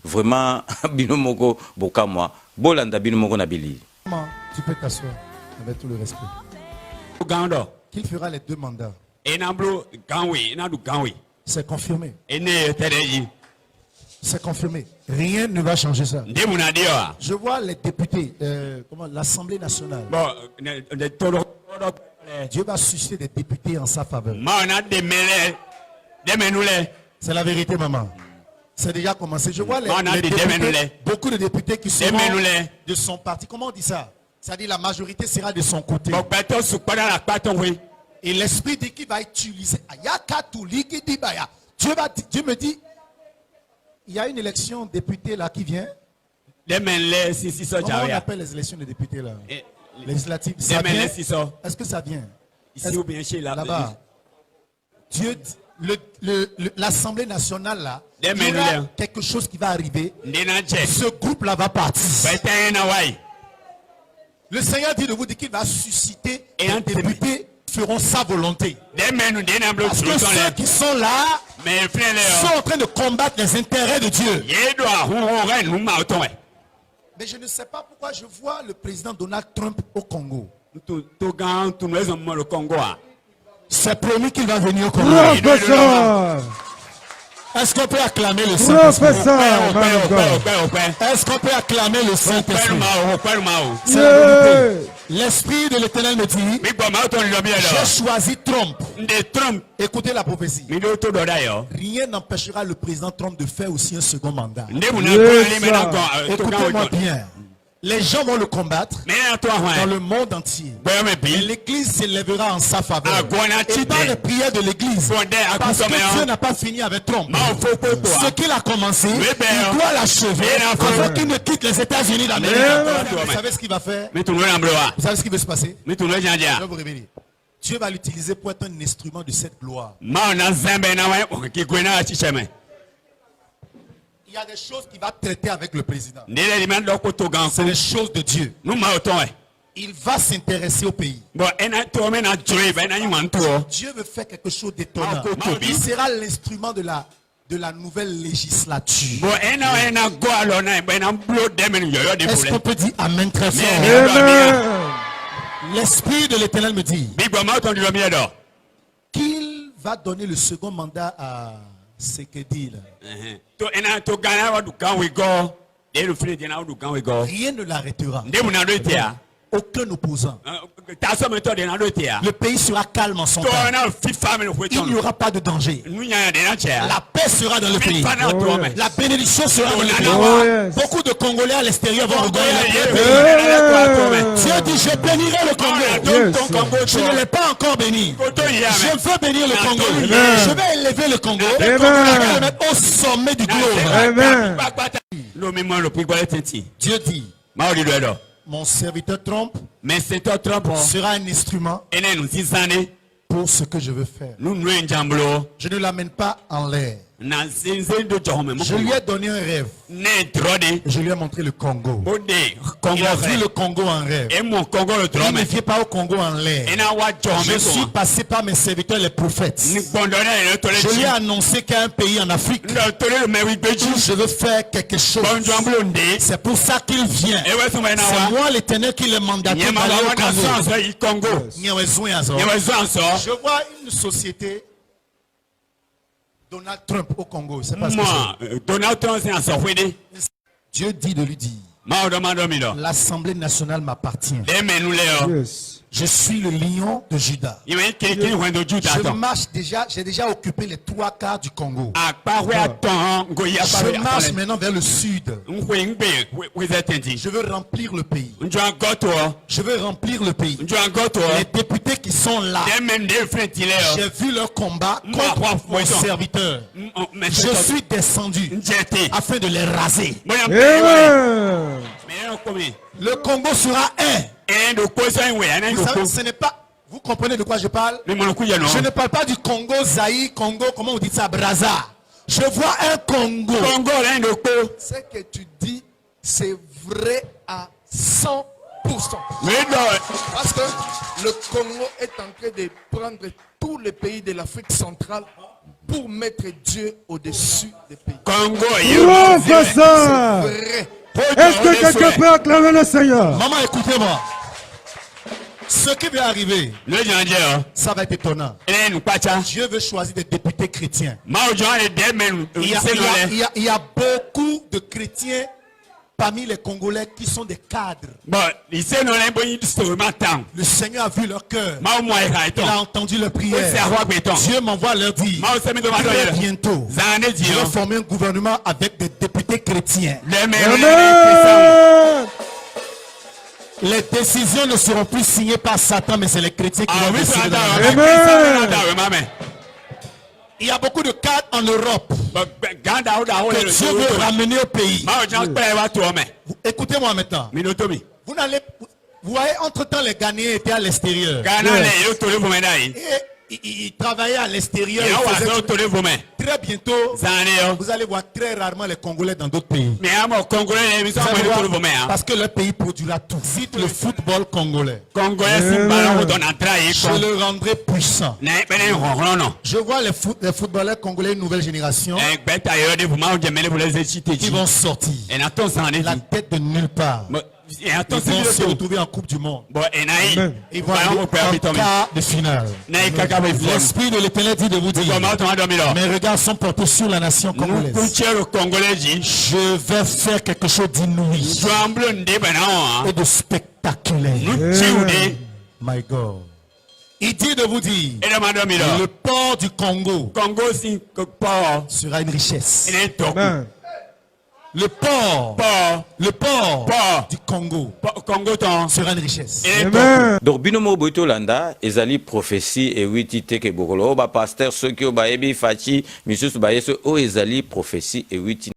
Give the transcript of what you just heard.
vraiment binomoko bokamwa bolanda binomoko na bili. Tu peux t'asseoir avec tout le respect. Qu'il fera les 2 mandats. C'est confirmé. C'est confirmé. Rien ne va changer ça. Je vois les députés, l'Assemblée nationale. Dieu va susciter des députés en sa faveur. C'est la vérité, maman. C'est déjà commencé. Je vois les députés, beaucoup de députés qui seront de son parti. Comment on dit ça? C'est-à-dire la majorité sera de son côté. Et l'esprit dit qu'il va utiliser. Dieu me dit, il y a une élection député là qui vient. Comment on appelle les élections de députés là? Législatives. Ça vient? Est-ce que ça vient? Ici ou bien chez là-bas. Dieu, l'Assemblée nationale là, il y aura quelque chose qui va arriver. Ce groupe là va partir. Le Seigneur dit de vous dire qu'il va susciter et un député feront sa volonté. Parce que ceux qui sont là sont en train de combattre les intérêts de Dieu. Mais je ne sais pas pourquoi je vois le président Donald Trump au Congo. C'est promis qu'il va venir au Congo. Est-ce qu'on peut acclamer le Saint-Esprit? Est-ce qu'on peut acclamer le Saint-Esprit? L'Esprit de l'Éternel me dit, j'ai choisi Trump. Écoutez la prophétie. Rien n'empêchera le président Trump de faire aussi un second mandat. Écoutez-moi bien. Les gens vont le combattre dans le monde entier. Et l'église s'élèvera en sa faveur. Et par les prières de l'église, parce que Dieu n'a pas fini avec Trump. Ce qu'il a commencé, il doit l'achever avant qu'il ne quitte les États-Unis d'Amérique. Vous savez ce qu'il va faire? Vous savez ce qui va se passer? Je vais vous révéler. Dieu va l'utiliser pour être un instrument de cette gloire. Il y a des choses qu'il va traiter avec le président. C'est les choses de Dieu. Il va s'intéresser au pays. Dieu veut faire quelque chose d'étonnant. Il sera l'instrument de la nouvelle législature. Est-ce qu'on peut dire Amen très fort? L'Esprit de l'Éternel me dit qu'il va donner le second mandat à Sekedi. Rien ne l'arrêtera. Aucun opposant. Le pays sera calme en son temps. Il n'y aura pas de danger. La paix sera dans le pays. La bénédiction sera dans le pays. Beaucoup de Congolais à l'extérieur vont regarder le pays. Dieu dit, je bénirai le Congo. Je ne l'ai pas encore béni. Je veux bénir le Congo. Je vais élever le Congo. Je vais le mettre au sommet du globe. Dieu dit, mon serviteur Trump sera un instrument pour ce que je veux faire. Je ne l'amène pas en l'air. Je lui ai donné un rêve. Je lui ai montré le Congo. Il a vu le Congo en rêve. Il ne vient pas au Congo en l'air. Je suis passé par mes serviteurs les prophètes. Je lui ai annoncé qu'il y a un pays en Afrique où je veux faire quelque chose. C'est pour ça qu'il vient. C'est moi l'Éternel qui le mandate d'aller au Congo. Je vois une société Donald Trump au Congo, c'est pas ce que c'est. Donald Trump, c'est Dieu dit de lui dire, l'Assemblée nationale m'appartient. Yes. Je suis le lion de Juda. Je marche déjà, j'ai déjà occupé les 3/4 du Congo. Je marche maintenant vers le sud. Je veux remplir le pays. Je veux remplir le pays. Les députés qui sont là, j'ai vu leur combat contre mon serviteur. Je suis descendu afin de les raser. Le Congo sera un. Vous savez, ce n'est pas... Vous comprenez de quoi je parle? Je ne parle pas du Congo, Zaïre, Congo, comment on dit ça, Brazza. Je vois un Congo. Ce que tu dis, c'est vrai à 100%. Parce que le Congo est en train de prendre tous les pays de l'Afrique centrale pour mettre Dieu au-dessus des pays. Professeur, est-ce que quelqu'un peut acclamer le Seigneur? Maman, écoutez-moi. Ce qui va arriver, ça va être étonnant. Dieu veut choisir des députés chrétiens. Il y a beaucoup de chrétiens parmi les Congolais qui sont des cadres. Le Seigneur a vu leur cœur. Il a entendu leur prière. Dieu m'envoie leur dire, très bientôt, je vais former un gouvernement avec des députés chrétiens. Les décisions ne seront plus signées par Satan, mais c'est les chrétiens qui vont décider. Il y a beaucoup de cadres en Europe que Dieu veut ramener au pays. Écoutez-moi maintenant. Vous voyez, entre-temps, les Ghanéens étaient à l'extérieur. Et ils travaillaient à l'extérieur. Très bientôt, vous allez voir très rarement les Congolais dans d'autres pays. Parce que leur pays produira tout. Cite le football congolais. Je le rendrai puissant. Je vois les footballeurs congolais, une nouvelle génération, qui vont sortir la tête de nulle part. Ils vont se retrouver en Coupe du Monde. Ils vont aller en quart de finale. L'Esprit de l'Éternel dit de vous dire, mes regards sont portés sur la nation congolaise. Je vais faire quelque chose d'inouï et de spectaculaire. My God. Il dit de vous dire, le port du Congo sera une richesse. Le port du Congo sera une richesse. Donc binomo boito landa ezali prophétie et witi teke bokolo ba pasteur ceux qui ba ebi fachi misusu ba yeso o ezali prophétie et witi